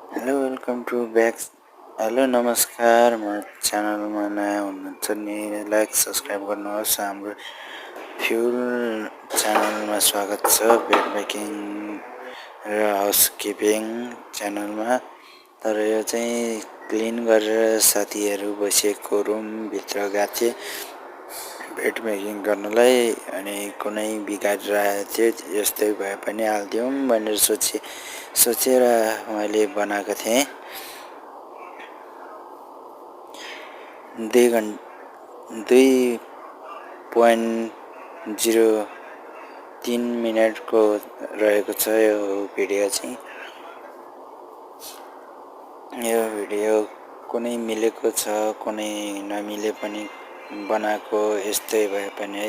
Hello welcome to back. Hello नमस्कार, म च्यानलमा नयाँ हुनुहुन्छ नि लाइक सब्सक्राइब गर्नुहोस्। हाम्रो फ्युल च्यानलमा स्वागत छ, बेड मेकिङ र हाउसकिपिङ च्यानलमा। तर यो चाहिँ क्लिन गरेर साथीहरू बसेको रुमभित्र गएको थिएँ बेड मेकिङ गर्नलाई, अनि कुनै बिगारेर आएको थियो। यस्तै भए पनि हालिदिउँ भनेर सोचेर मैले बनाएको थिएँ। 2.03 मिनटको रहेको छ यो भिडियो चाहिँ। यो भिडियो कुनै मिलेको छ, कुनै नमिले पनि बनाएको, यस्तै भए पनि है।